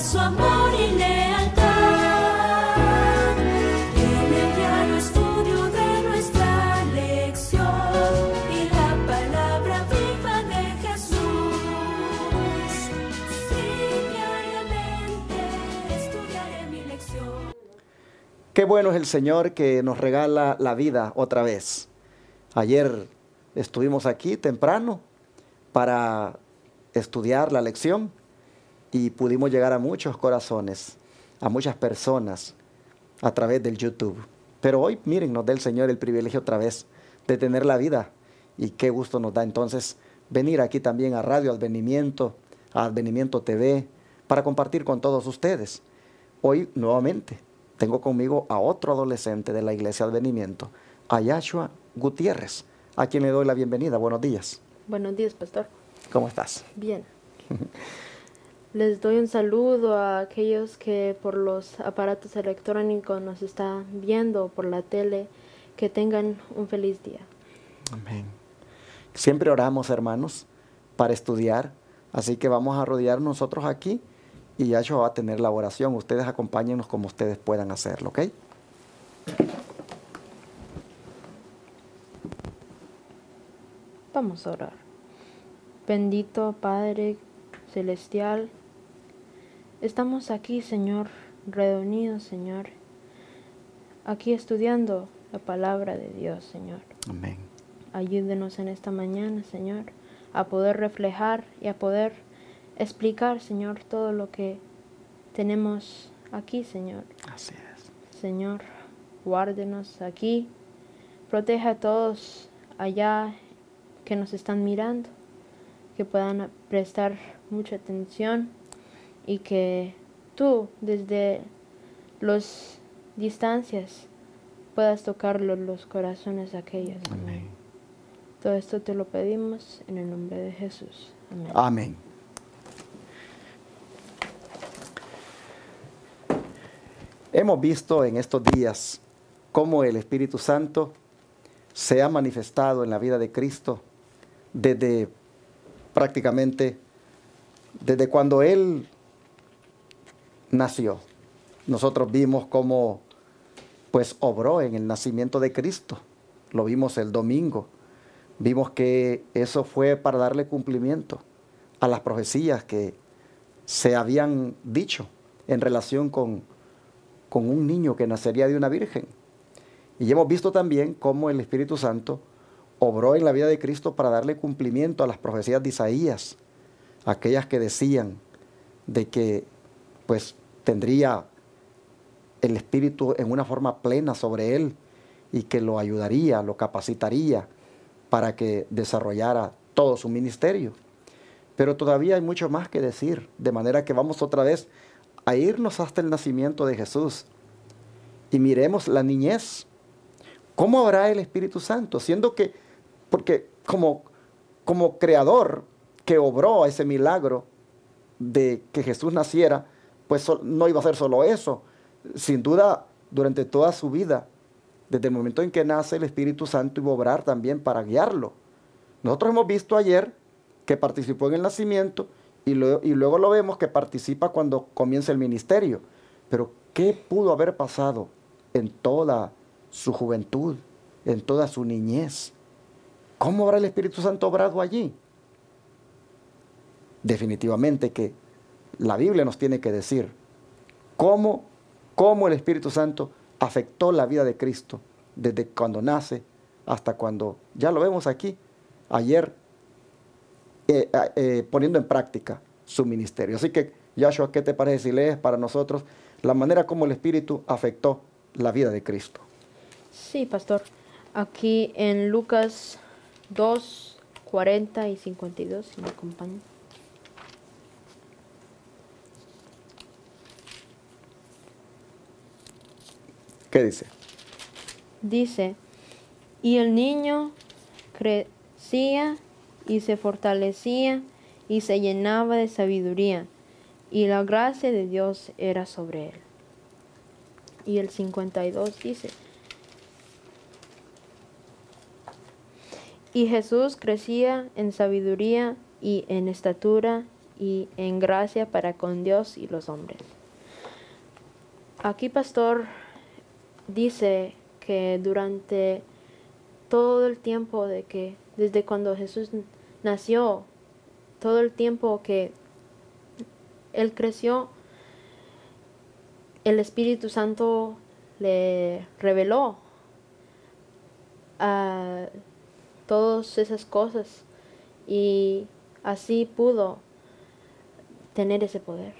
su amor y lealtad. En el diario estudio de nuestra lección y la palabra viva de Jesús. Sí, diariamente estudiaré mi lección. Qué bueno es el Señor que nos regala la vida otra vez. Ayer estuvimos aquí temprano para estudiar la lección y pudimos llegar a muchos corazones, a muchas personas a través del YouTube. Pero hoy, miren, nos da el Señor el privilegio otra vez de tener la vida y qué gusto nos da entonces venir aquí también a Radio Advenimiento, a Advenimiento TV, para compartir con todos ustedes. Hoy nuevamente tengo conmigo a otro adolescente de la Iglesia Advenimiento, a Yashua Gutiérrez, a quien le doy la bienvenida. Buenos días. Buenos días, pastor. ¿Cómo estás? Bien. Les doy un saludo a aquellos que por los aparatos electrónicos nos están viendo por la tele. Que tengan un feliz día. Amén. Siempre oramos, hermanos, para estudiar, así que vamos a rodear nosotros aquí y Yashua va a tener la oración. Ustedes acompáñenos como ustedes puedan hacerlo, ¿ok? Vamos a orar. Bendito Padre Celestial, estamos aquí, Señor, reunidos, Señor, aquí estudiando la palabra de Dios, Señor. Amén. Ayúdenos en esta mañana, Señor, a poder reflejar y a poder explicar, Señor, todo lo que tenemos aquí, Señor. Así es. Señor, guárdenos aquí, proteja a todos allá que nos están mirando, que puedan prestar mucha atención y que tú desde las distancias puedas tocar los corazones de aquellos. Amén. Todo esto te lo pedimos en el nombre de Jesús. Amén. Amén. Hemos visto en estos días cómo el Espíritu Santo se ha manifestado en la vida de Cristo desde prácticamente desde cuando Él nació. Nosotros vimos cómo pues obró en el nacimiento de Cristo. Lo vimos el domingo. Vimos que eso fue para darle cumplimiento a las profecías que se habían dicho en relación con un niño que nacería de una virgen. Y hemos visto también cómo el Espíritu Santo obró en la vida de Cristo para darle cumplimiento a las profecías de Isaías, aquellas que decían de que pues tendría el Espíritu en una forma plena sobre él y que lo ayudaría, lo capacitaría para que desarrollara todo su ministerio. Pero todavía hay mucho más que decir, de manera que vamos otra vez a irnos hasta el nacimiento de Jesús y miremos la niñez. ¿Cómo habrá el Espíritu Santo? Siendo que, porque como creador que obró ese milagro de que Jesús naciera, pues no iba a ser solo eso. Sin duda, durante toda su vida, desde el momento en que nace, el Espíritu Santo iba a obrar también para guiarlo. Nosotros hemos visto ayer que participó en el nacimiento y luego lo vemos que participa cuando comienza el ministerio. Pero ¿qué pudo haber pasado en toda su juventud, en toda su niñez? ¿Cómo habrá el Espíritu Santo obrado allí? Definitivamente que la Biblia nos tiene que decir cómo el Espíritu Santo afectó la vida de Cristo desde cuando nace hasta cuando, ya lo vemos aquí, ayer, poniendo en práctica su ministerio. Así que, Yashua, ¿qué te parece si lees para nosotros la manera como el Espíritu afectó la vida de Cristo? Sí, pastor. Aquí en Lucas 2, 40 y 52, si me acompañan. ¿Qué dice? Dice, y el niño crecía y se fortalecía y se llenaba de sabiduría, y la gracia de Dios era sobre él. Y el 52 dice, y Jesús crecía en sabiduría y en estatura y en gracia para con Dios y los hombres. Aquí pastor dice que durante todo el tiempo desde cuando Jesús nació, todo el tiempo que Él creció, el Espíritu Santo le reveló a todas esas cosas y así pudo tener ese poder.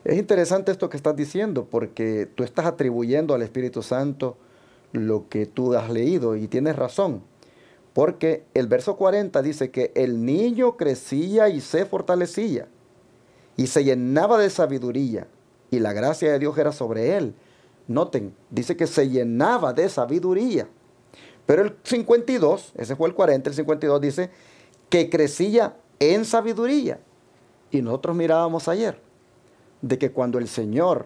Es interesante esto que estás diciendo, porque tú estás atribuyendo al Espíritu Santo lo que tú has leído, y tienes razón, porque el verso 40 dice que el niño crecía y se fortalecía, y se llenaba de sabiduría, y la gracia de Dios era sobre él. Noten, dice que se llenaba de sabiduría. Pero el 52, ese fue el 40, el 52 dice que crecía en sabiduría. Y nosotros mirábamos ayer de que cuando el Señor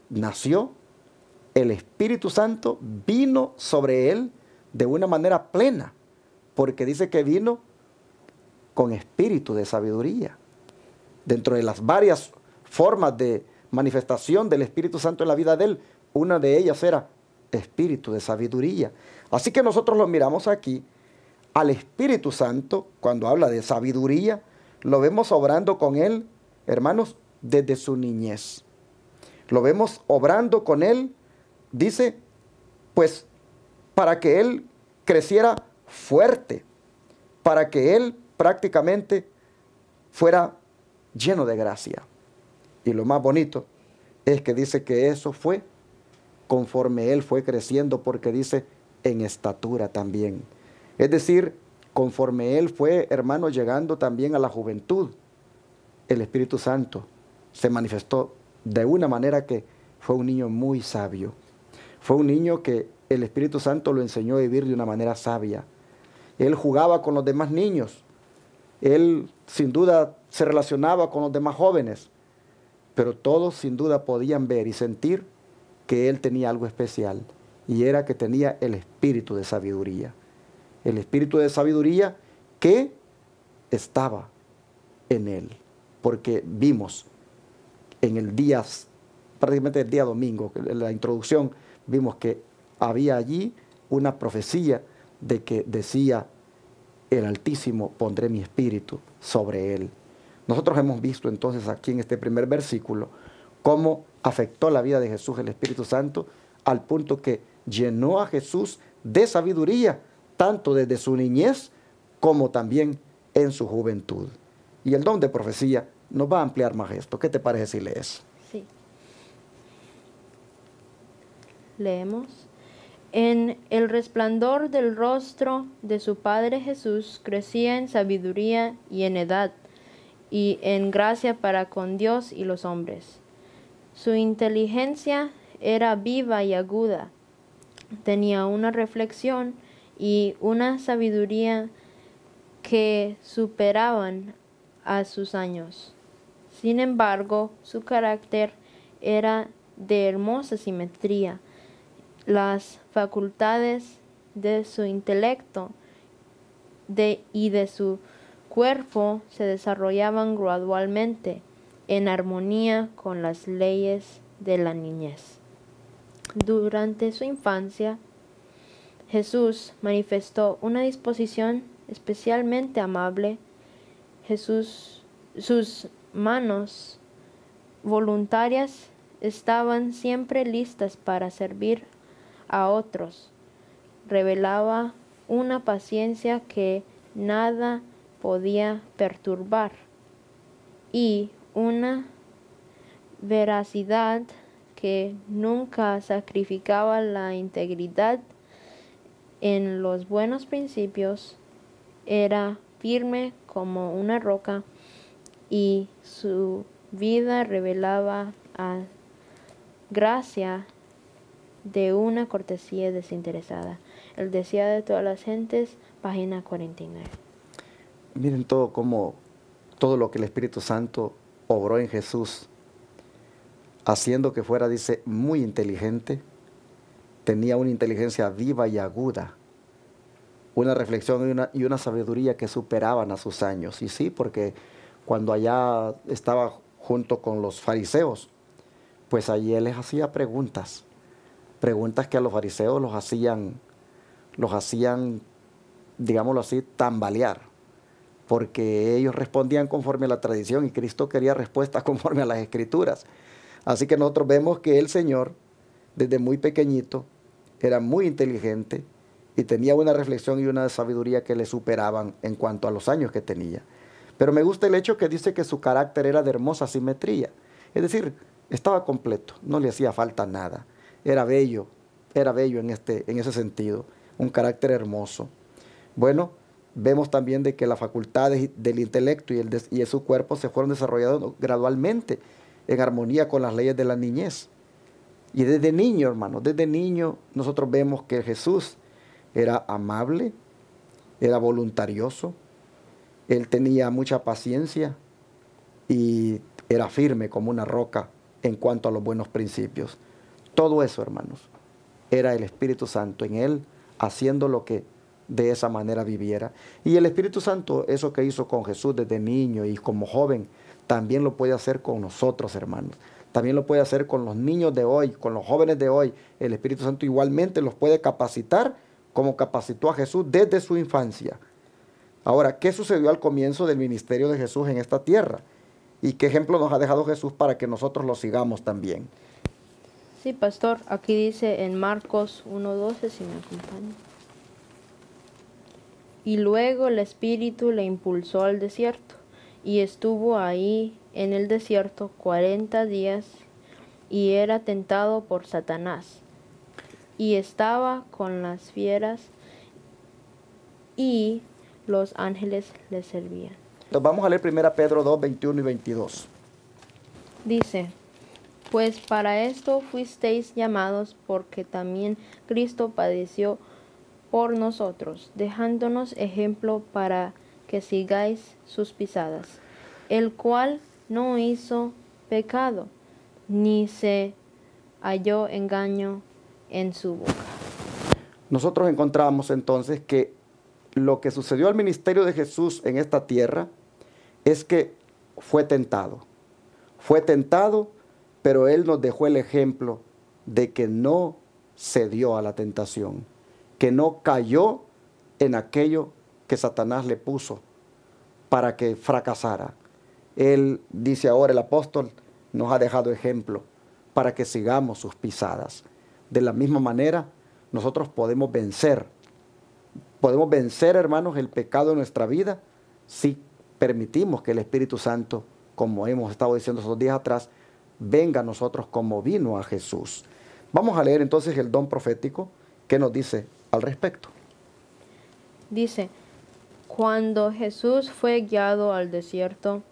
nació, el Espíritu Santo vino sobre él de una manera plena, porque dice que vino con espíritu de sabiduría. Dentro de las varias formas de manifestación del Espíritu Santo en la vida de él, una de ellas era espíritu de sabiduría. Así que nosotros lo miramos aquí, al Espíritu Santo, cuando habla de sabiduría, lo vemos obrando con él, hermanos, desde su niñez. Lo vemos obrando con él, dice, pues, para que él creciera fuerte, para que él prácticamente fuera lleno de gracia. Y lo más bonito es que dice que eso fue conforme él fue creciendo, porque dice en estatura también. Es decir, conforme él fue, hermano, llegando también a la juventud, el Espíritu Santo se manifestó de una manera que fue un niño muy sabio. Fue un niño que el Espíritu Santo lo enseñó a vivir de una manera sabia. Él jugaba con los demás niños. Él sin duda se relacionaba con los demás jóvenes. Pero todos sin duda podían ver y sentir que él tenía algo especial. Y era que tenía el espíritu de sabiduría. El espíritu de sabiduría que estaba en él. Porque vimos en el día, prácticamente el día domingo, en la introducción, vimos que había allí una profecía de que decía, el Altísimo pondré mi espíritu sobre él. Nosotros hemos visto entonces aquí en este primer versículo cómo afectó la vida de Jesús el Espíritu Santo al punto que llenó a Jesús de sabiduría, tanto desde su niñez como también en su juventud. Y el don de profecía nos va a ampliar más esto. ¿Qué te parece si lees? Sí. Leemos. En el resplandor del rostro de su Padre Jesús crecía en sabiduría y en edad, y en gracia para con Dios y los hombres. Su inteligencia era viva y aguda, tenía una reflexión y una sabiduría que superaban a sus años. Sin embargo, su carácter era de hermosa simetría. Las facultades de su intelecto y de su cuerpo se desarrollaban gradualmente en armonía con las leyes de la niñez. Durante su infancia, Jesús manifestó una disposición especialmente amable. Sus manos voluntarias estaban siempre listas para servir a otros. Revelaba una paciencia que nada podía perturbar y una veracidad que nunca sacrificaba la integridad en los buenos principios. Era firme como una roca y su vida revelaba a gracia de una cortesía desinteresada. El deseo de todas las gentes, página 49. Miren todo lo que el Espíritu Santo obró en Jesús, haciendo que fuera, dice, muy inteligente. Tenía una inteligencia viva y aguda, una reflexión y una sabiduría que superaban a sus años. Y sí, porque cuando allá estaba junto con los fariseos, pues allí él les hacía preguntas que a los fariseos los hacían, digámoslo así, tambalear, porque ellos respondían conforme a la tradición y Cristo quería respuestas conforme a las Escrituras. Así que nosotros vemos que el Señor, desde muy pequeñito, era muy inteligente y tenía una reflexión y una sabiduría que le superaban en cuanto a los años que tenía. Pero me gusta el hecho que dice que su carácter era de hermosa simetría. Es decir, estaba completo, no le hacía falta nada. Era bello en ese sentido, un carácter hermoso. Bueno, vemos también de que las facultades del intelecto y de su cuerpo se fueron desarrollando gradualmente en armonía con las leyes de la niñez. Y desde niño, hermano, desde niño nosotros vemos que Jesús era amable, era voluntarioso, él tenía mucha paciencia y era firme como una roca en cuanto a los buenos principios. Todo eso, hermanos, era el Espíritu Santo en él haciendo lo que de esa manera viviera. Y el Espíritu Santo, eso que hizo con Jesús desde niño y como joven, también lo puede hacer con nosotros, hermanos. También lo puede hacer con los niños de hoy, con los jóvenes de hoy. El Espíritu Santo igualmente los puede capacitar como capacitó a Jesús desde su infancia. Ahora, ¿qué sucedió al comienzo del ministerio de Jesús en esta tierra? ¿Y qué ejemplo nos ha dejado Jesús para que nosotros lo sigamos también? Sí, pastor, aquí dice en Marcos 1:12, si me acompaña. Y luego el Espíritu le impulsó al desierto, y estuvo ahí en el desierto 40 días, y era tentado por Satanás. Y estaba con las fieras, y los ángeles le servían. Entonces vamos a leer 1 Pedro 2, 21 y 22. Dice, pues para esto fuisteis llamados, porque también Cristo padeció por nosotros, dejándonos ejemplo para que sigáis sus pisadas, el cual no hizo pecado, ni se halló engaño en su boca. Nosotros encontramos entonces que lo que sucedió al ministerio de Jesús en esta tierra es que fue tentado, pero Él nos dejó el ejemplo de que no cedió a la tentación, que no cayó en aquello que Satanás le puso para que fracasara. Él, dice ahora el apóstol, nos ha dejado ejemplo para que sigamos sus pisadas. De la misma manera, nosotros podemos vencer, hermanos, el pecado en nuestra vida si permitimos que el Espíritu Santo, como hemos estado diciendo esos días atrás, venga a nosotros como vino a Jesús. Vamos a leer entonces el don profético que nos dice al respecto. Dice, cuando Jesús fue guiado al desierto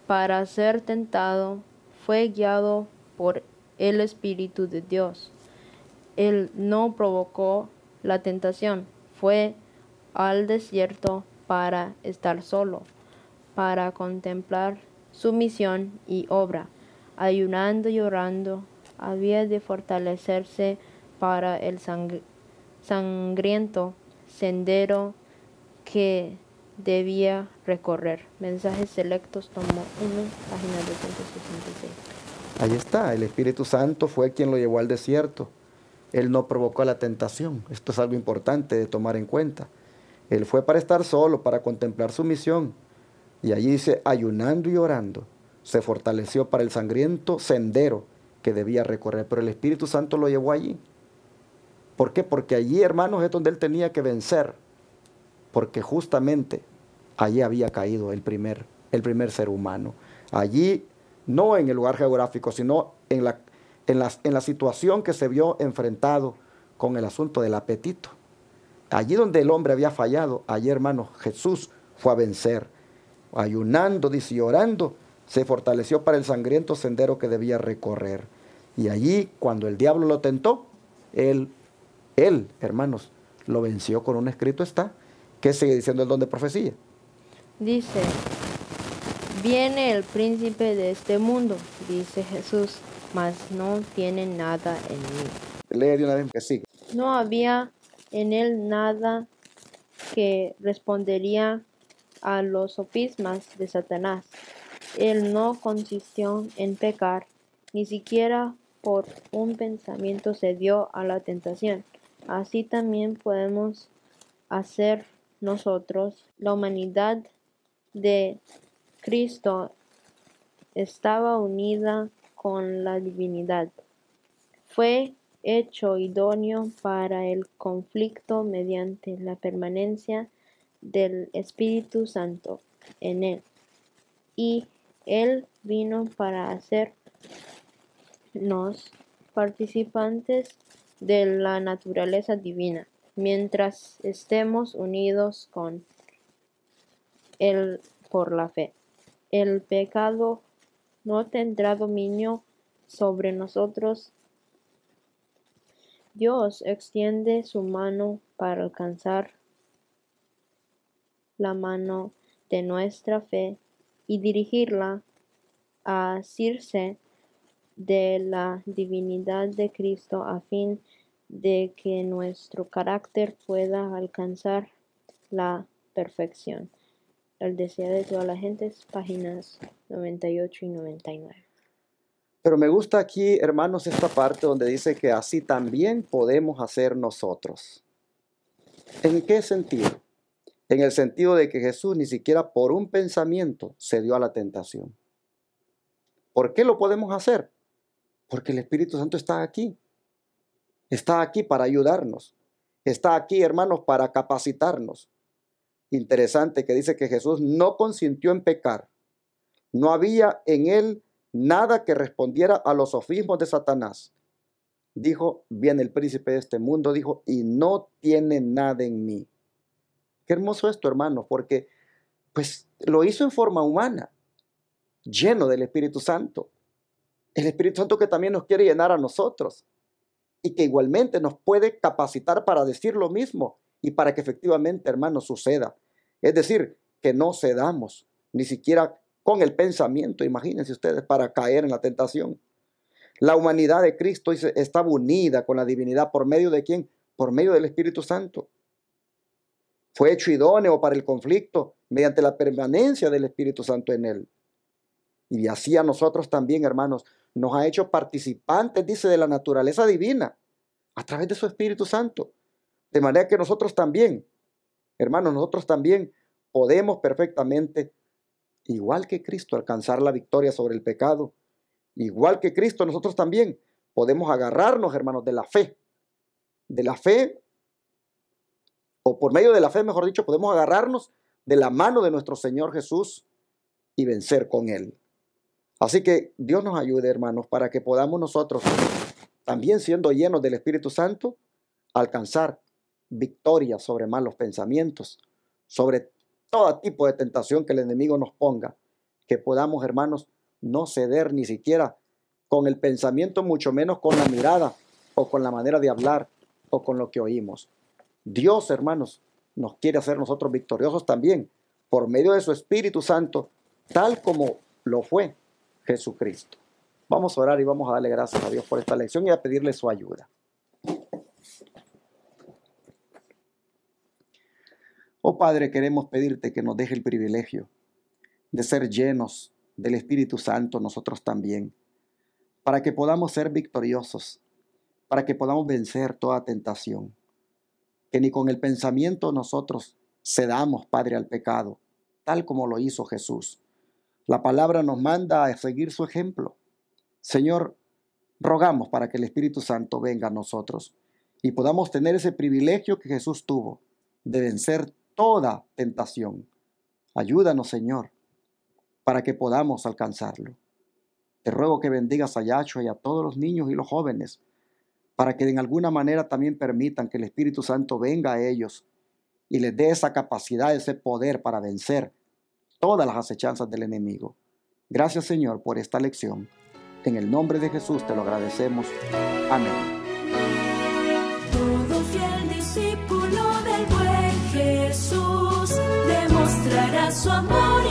para ser tentado, fue guiado por el Espíritu de Dios. Él no provocó la tentación, fue al desierto para estar solo, para contemplar su misión y obra. Ayunando y orando, había de fortalecerse para el sangriento sendero que debía recorrer. Mensajes selectos, tomo 1, página 266. Ahí está, el Espíritu Santo fue quien lo llevó al desierto. Él no provocó la tentación. Esto es algo importante de tomar en cuenta. Él fue para estar solo, para contemplar su misión. Y allí dice, ayunando y orando, se fortaleció para el sangriento sendero que debía recorrer. Pero el Espíritu Santo lo llevó allí. ¿Por qué? Porque allí, hermanos, es donde él tenía que vencer. Porque justamente allí había caído el primer ser humano. Allí, no en el lugar geográfico, sino en la situación que se vio enfrentado con el asunto del apetito. Allí donde el hombre había fallado, allí, hermanos, Jesús fue a vencer. Ayunando, dice, y orando, se fortaleció para el sangriento sendero que debía recorrer. Y allí, cuando el diablo lo tentó, él, hermanos, lo venció con un escrito está. ¿Qué sigue diciendo el don de profecía? Dice, viene el príncipe de este mundo, dice Jesús, mas no tiene nada en mí. Lee de una vez que sigue. No había en él nada que respondería a los sofismas de Satanás. Él no consistió en pecar, ni siquiera por un pensamiento cedió a la tentación. Así también podemos hacer nosotros. La humanidad de Cristo estaba unida con la divinidad. Fue hecho idóneo para el conflicto mediante la permanencia del Espíritu Santo en él. Y él vino para hacernos participantes de la naturaleza divina, mientras estemos unidos con él por la fe. El pecado no tendrá dominio sobre nosotros. Dios extiende su mano para alcanzar la mano de nuestra fe y dirigirla a asirse de la divinidad de Cristo a fin de que nuestro carácter pueda alcanzar la perfección. El deseo de toda la gente, páginas 98 y 99. Pero me gusta aquí, hermanos, esta parte donde dice que así también podemos hacer nosotros. ¿En qué sentido? En el sentido de que Jesús ni siquiera por un pensamiento se dio a la tentación. ¿Por qué lo podemos hacer? Porque el Espíritu Santo está aquí. Está aquí para ayudarnos. Está aquí, hermanos, para capacitarnos. Interesante que dice que Jesús no consintió en pecar. No había en él nada que respondiera a los sofismos de Satanás. Dijo, viene el príncipe de este mundo, dijo, y no tiene nada en mí. Qué hermoso esto, hermanos, porque pues lo hizo en forma humana, lleno del Espíritu Santo. El Espíritu Santo que también nos quiere llenar a nosotros y que igualmente nos puede capacitar para decir lo mismo y para que efectivamente, hermanos, suceda. Es decir, que no cedamos, ni siquiera con el pensamiento, imagínense ustedes, para caer en la tentación. La humanidad de Cristo estaba unida con la divinidad. ¿Por medio de quién? Por medio del Espíritu Santo. Fue hecho idóneo para el conflicto mediante la permanencia del Espíritu Santo en él. Y así a nosotros también, hermanos, nos ha hecho participantes, dice, de la naturaleza divina a través de su Espíritu Santo. De manera que nosotros también, hermanos, nosotros también podemos perfectamente, igual que Cristo, alcanzar la victoria sobre el pecado. Igual que Cristo, nosotros también podemos agarrarnos, hermanos, de la fe. De la fe, o por medio de la fe, mejor dicho, podemos agarrarnos de la mano de nuestro Señor Jesús y vencer con Él. Así que Dios nos ayude, hermanos, para que podamos nosotros, también siendo llenos del Espíritu Santo, alcanzar victoria sobre malos pensamientos, sobre todo tipo de tentación que el enemigo nos ponga, que podamos, hermanos, no ceder ni siquiera con el pensamiento, mucho menos con la mirada o con la manera de hablar o con lo que oímos. Dios, hermanos, nos quiere hacer nosotros victoriosos también por medio de su Espíritu Santo, tal como lo fue Jesucristo. Vamos a orar y vamos a darle gracias a Dios por esta lección y a pedirle su ayuda. Oh Padre, queremos pedirte que nos deje el privilegio de ser llenos del Espíritu Santo nosotros también, para que podamos ser victoriosos, para que podamos vencer toda tentación, que ni con el pensamiento nosotros cedamos, Padre, al pecado, tal como lo hizo Jesús. La palabra nos manda a seguir su ejemplo. Señor, rogamos para que el Espíritu Santo venga a nosotros y podamos tener ese privilegio que Jesús tuvo de vencer toda tentación. Ayúdanos, Señor, para que podamos alcanzarlo. Te ruego que bendigas a Yahshua y a todos los niños y los jóvenes, para que de alguna manera también permitan que el Espíritu Santo venga a ellos y les dé esa capacidad, ese poder para vencer todas las acechanzas del enemigo. Gracias, Señor, por esta lección. En el nombre de Jesús te lo agradecemos. Amén. Todo fiel discípulo del buen Jesús demostrará su amor